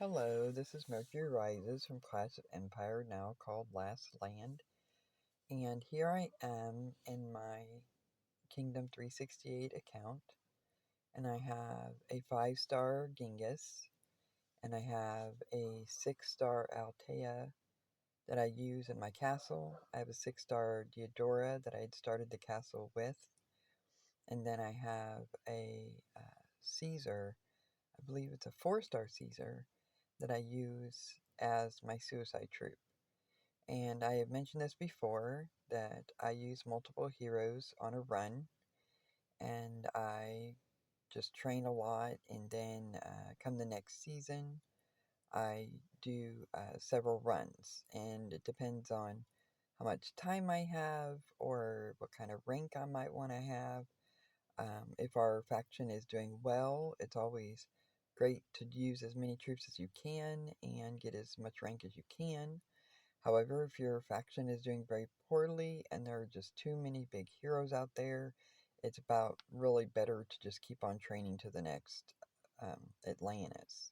Hello, this is Mercury Rises from Clash of Empire, now called Last Land, and here I am in my Kingdom 368 account, and I have a 5-star Genghis, and I have a 6-star Altea that I use in my castle. I have a 6-star Diodora that I had started the castle with, and then I have a Caesar, I believe it's a 4-star Caesar, that I use as my suicide troop. And I have mentioned this before, that I use multiple heroes on a run, and I just train a lot, and then come the next season, I do several runs, and it depends on how much time I have, or what kind of rank I might want to have. If our faction is doing well, it's always great to use as many troops as you can, and get as much rank as you can. However, if your faction is doing very poorly and there are just too many big heroes out there, it's about really better to just keep on training to the next Atlantis.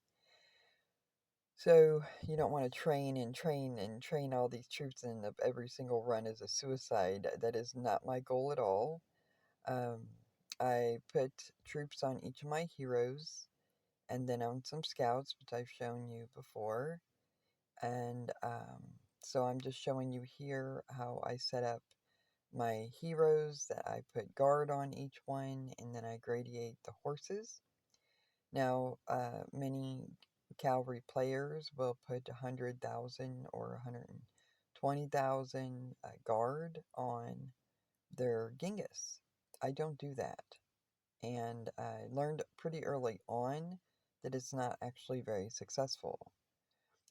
So you don't want to train and train and train all these troops, and every single run is a suicide. That is not my goal at all. Um, I put troops on each of my heroes, and then on some scouts, which I've shown you before. And so I'm just showing you here how I set up my heroes, that I put guard on each one, and then I gradiate the horses. Now, many cavalry players will put 100,000 or 120,000 guard on their Genghis. I don't do that. And I learned pretty early on that it's not actually very successful.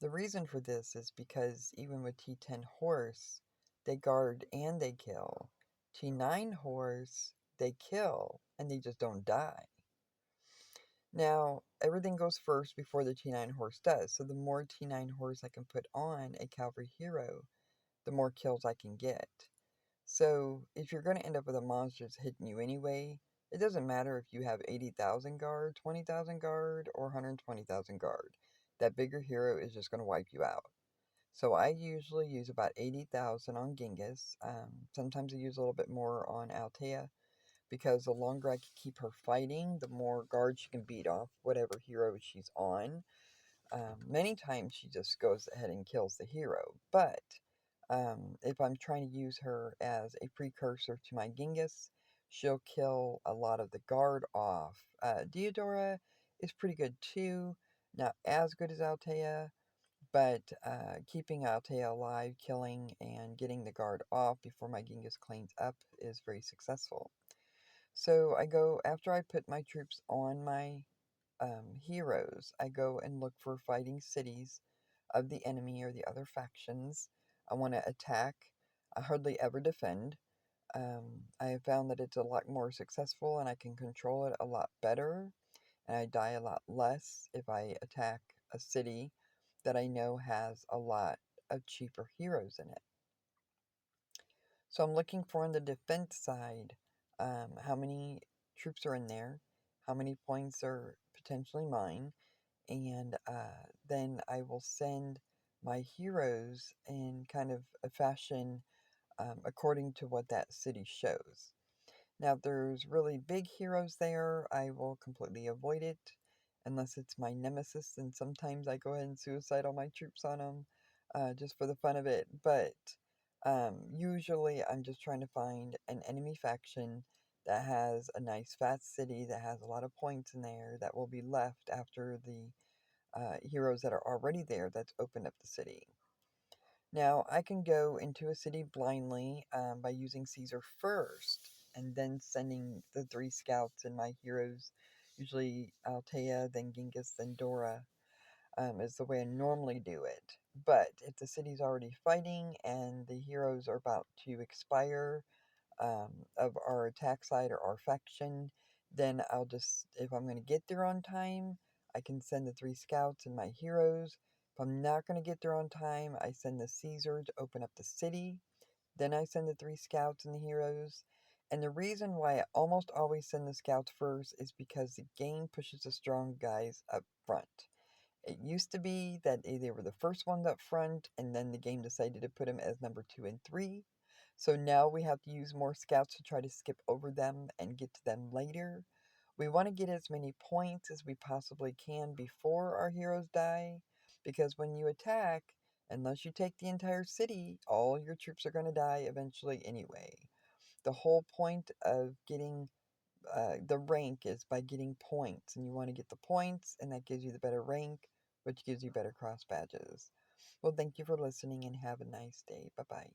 The reason for this is because even with T10 horse, they guard and they kill. T9 horse, they kill and they just don't die. Now, everything goes first before the T9 horse does, so the more T9 horse I can put on a cavalry hero, the more kills I can get. So, if you're going to end up with a monster that's hitting you anyway, it doesn't matter if you have 80,000 guard, 20,000 guard, or 120,000 guard. That bigger hero is just going to wipe you out. So I usually use about 80,000 on Genghis. Sometimes I use a little bit more on Altea, because the longer I can keep her fighting, the more guard she can beat off whatever hero she's on. Many times she just goes ahead and kills the hero, but if I'm trying to use her as a precursor to my Genghis, she'll kill a lot of the guard off. Diodora is pretty good too, not as good as Altea, but keeping Altea alive, killing, and getting the guard off before my Genghis cleans up is very successful. So I go, after I put my troops on my heroes, I go and look for fighting cities of the enemy or the other factions. I want to attack. I hardly ever defend. I have found that it's a lot more successful and I can control it a lot better, and I die a lot less if I attack a city that I know has a lot of cheaper heroes in it. So I'm looking for, on the defense side, how many troops are in there, how many points are potentially mine, and then I will send my heroes in kind of a fashion according to what that city shows. Now, if there's really big heroes there, I will completely avoid it, unless it's my nemesis, and sometimes I go ahead and suicide all my troops on them, just for the fun of it. But usually I'm just trying to find an enemy faction that has a nice fat city, that has a lot of points in there, that will be left after the heroes that are already there that's opened up the city. Now, I can go into a city blindly by using Caesar first, and then sending the 3 scouts and my heroes, usually Altea, then Genghis, then Dora, is the way I normally do it. But if the city's already fighting and the heroes are about to expire of our attack side or our faction, then I'll just, if I'm going to get there on time, I can send the 3 scouts and my heroes. If I'm not going to get there on time, I send the Caesar to open up the city. Then I send the 3 scouts and the heroes. And the reason why I almost always send the scouts first is because the game pushes the strong guys up front. It used to be that they were the first ones up front, and then the game decided to put them as number 2 and 3. So now we have to use more scouts to try to skip over them and get to them later. We want to get as many points as we possibly can before our heroes die, because when you attack, unless you take the entire city, all your troops are going to die eventually anyway. The whole point of getting the rank is by getting points, and you want to get the points, and that gives you the better rank, which gives you better cross badges. Well, thank you for listening, and have a nice day. Bye-bye.